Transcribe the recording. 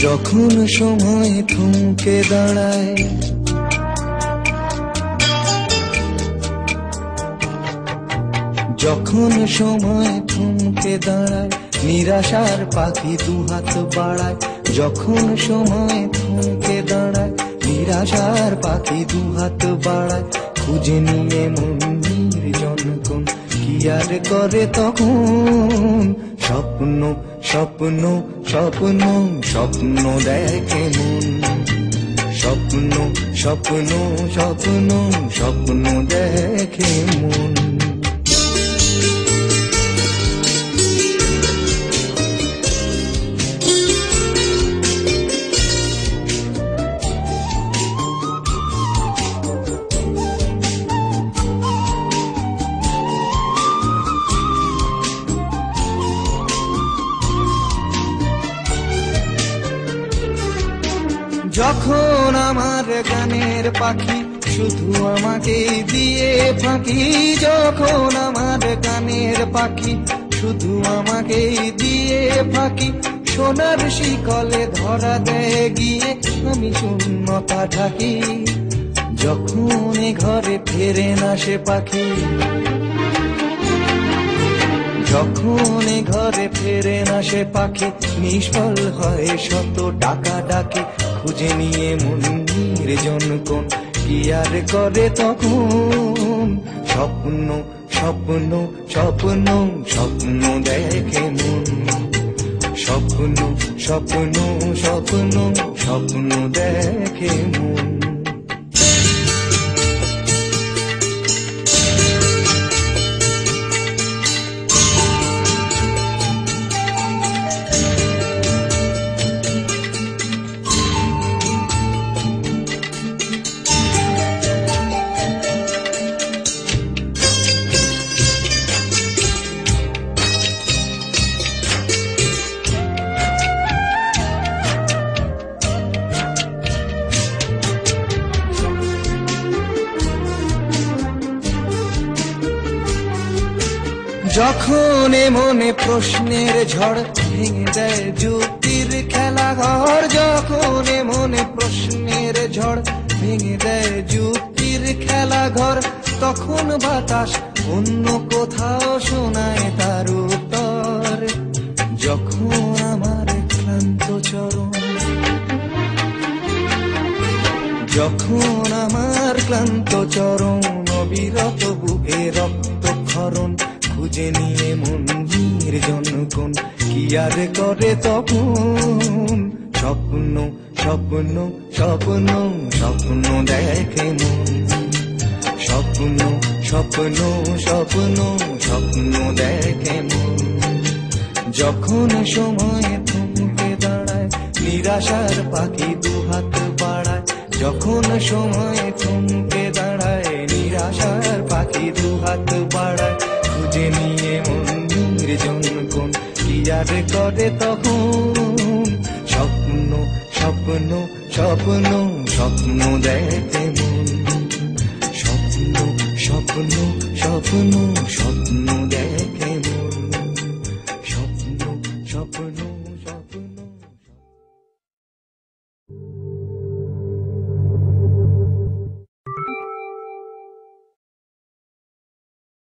যখন সময় থমকে দাঁড়ায়, যখন সময় থমকে দাঁড়ায়, নিরাশার পাখি দুহাত বাড়ায়। যখন সময় থমকে দাঁড়ায়, নিরাশার পাখি দুহাত বাড়ায়। খুঁজে নিয়ে মন নির্জন কোন কি আর করে তখন। স্বপ্ন স্বপ্ন স্বপ্ন স্বপ্ন দেখে মন। স্বপ্ন স্বপ্ন স্বপ্ন স্বপ্ন দেখে মন। যখন আমার গানের পাখি শুধু আমাকে দিয়ে ফাঁকি, যখন আমার গানের পাখি শুধু আমাকে দিয়ে ফাঁকি। সোনার শিকলে ধরা দেয় গিয়ে আমি শূন্যতা ঢাকি। যখন ঘরে ফেরে না সে পাখি, যখন ঘরে ফেরে না সে পাখি, নিষ্ফল হয় শত টাকা ডাকে। খুঁজে নিয়ে মন নির্জন কোন কি আর করে তখন। স্বপ্ন স্বপ্ন স্বপ্ন স্বপ্ন দেখে মন। স্বপ্ন স্বপ্ন স্বপ্ন স্বপ্ন দেখে মন। যখন মনে প্রশ্নের ঝড় ভেঙে দেয় যুক্তির খেলা ঘর। যখন মনে প্রশ্নের ঝড় ভেঙে দেয় যুক্তির খেলা ঘর, তখন বাতাস অন্য কোথাও শোনায় তার উত্তর। যখন আমার ক্লান্ত চরণ, যখন আমার ক্লান্ত চরণ, অবিরত বুকে রক্তক্ষরণ। খুঁজে নিয়ে মন নির্জন কোন কি আর করে তখন। স্বপ্ন স্বপ্ন স্বপ্ন স্বপ্ন দেখে মন। স্বপ্ন স্বপ্ন স্বপ্ন স্বপ্ন দেখে মন। যখন সময় থমকে দাঁড়ায়, নিরাশার পাখি দুহাত বাড়ায়। যখন সময় থমকে দাঁড়ায়, নিরাশার পাখি দুহাত বাড়ায়। খুঁজে নিয়ে মন নির্জন কোন কি আর করে তখন। স্বপ্ন স্বপ্ন স্বপ্ন স্বপ্ন দেখে মন। স্বপ্ন স্বপ্ন স্বপ্ন স্বপ্ন